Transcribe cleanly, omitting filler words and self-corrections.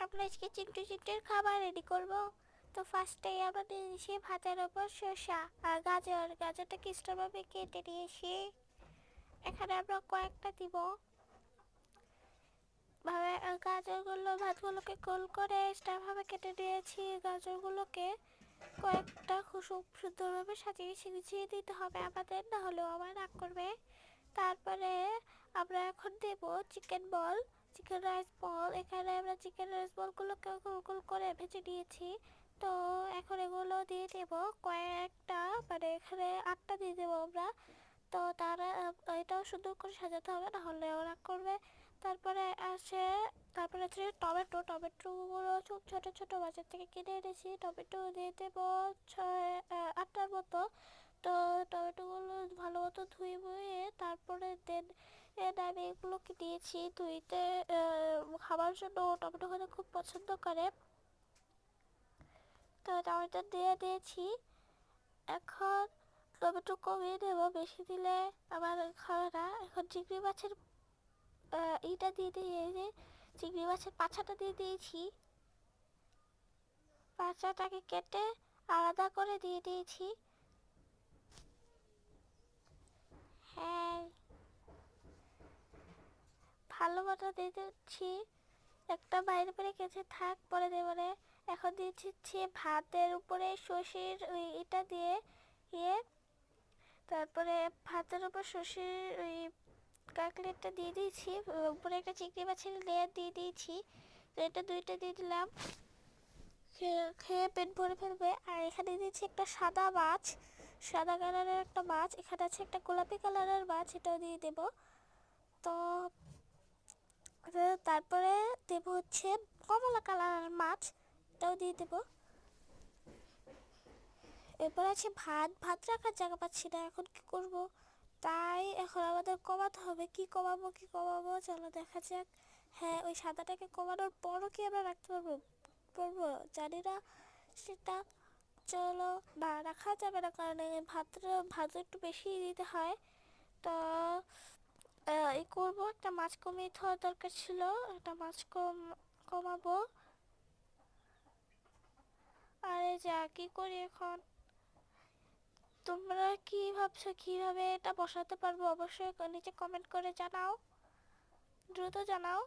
আমরা আজকে চিন্টু চিন্টুর খাবার রেডি করব। তো ফার্স্টেই আমরা নিয়ে নিয়েছি ভাতের ওপর শসা আর গাজরটাকে স্টোরভাবে কেটে নিয়েছি। এখানে আমরা কয়েকটা দিব ভাবে। গাজরগুলো ভাতগুলোকে গোল করে স্টারভাবে কেটে নিয়েছি। গাজরগুলোকে কয়েকটা খুব সুন্দরভাবে সাজিয়ে গুছিয়ে দিতে হবে আমাদের, না হলেও আমার রাগ করবে। তারপরে আমরা এখন দেব চিকেন বল, চিকেন রাইস বল। এখানে আমরা চিকেন রাইস বলগুলোকে গোল গোল করে ভেজে নিয়েছি। তো এখন এগুলো দিয়ে দেব কয়েকটা, মানে এখানে 8টা দিয়ে দেবো আমরা। তো তারা এটাও সুন্দর করে সাজাতে হবে, না হলে ওরা করবে। তারপরে আছে টমেটোগুলো খুব ছোট ছোট বাজার থেকে কিনে এনেছি। টমেটো দিয়ে দেবো 6-8টার মতো। তো টমেটোগুলো ভালো মতো ধুয়ে তারপরে আমি এগুলোকে দিয়েছি ধুইতে। খাবার জন্য টমেটো খেতে খুব পছন্দ করে, তো টমেটো দিয়ে দিয়েছি। এখন টমেটো কমিয়ে দেবো, বেশি দিলে আবার খাবে না। এখন চিংড়ি মাছের এইটা দিয়ে দিয়ে চিংড়ি মাছের পাছাটা দিয়ে দিয়েছি। পাছাটাকে কেটে আলাদা করে দিয়ে দিয়েছি। হ্যাঁ, ভালো মতো দিয়ে দিচ্ছি। একটা বাইরে পরে কেটে থাক, পরে দেবো রে। এখন দিয়ে দিচ্ছি ভাতের উপরে সর্ষের ওই এটা দিয়ে ইয়ে। তারপরে ভাতের উপর সর্ষের ওই কাকলেটটা দিয়ে দিয়েছি। উপরে একটা চিংড়ি মাছের লেয়ার দিয়ে দিয়েছি। তো এটা 2টা দিয়ে দিলাম, খেয়ে পেট ভরে ফেলবে। আর এখানে দিয়েছি একটা সাদা মাছ, সাদা কালারের একটা মাছ। এখানে আছে একটা গোলাপি কালারের মাছ, এটাও দিয়ে দেবো। তো তারপরে দেবো হচ্ছে কমলা কালারের মাছ, এটাও দিয়ে দেবো। এরপর আছে ভাত রাখার জায়গা পাচ্ছি না, এখন কি করব। তাই এখন আমাদের কমাতে হবে। কি কমাবো চলো দেখা যাক। হ্যাঁ, ওই সাদাটাকে কমানোর পরও কি আমরা রাখতে পারবো জানি না সেটা। চলো, না রাখা যাবে না, কারণ ভাত একটু বেশি দিতে হয়। তো এই করবো, একটা মাছ কমিয়ে দেওয়ার দরকার ছিল, একটা মাছ কমাবো। আরে যা, কি করি এখন। তোমরা কি ভাবছো কিভাবে এটা বসাতে পারবো? অবশ্যই নিচে কমেন্ট করে জানাও, দ্রুত জানাও।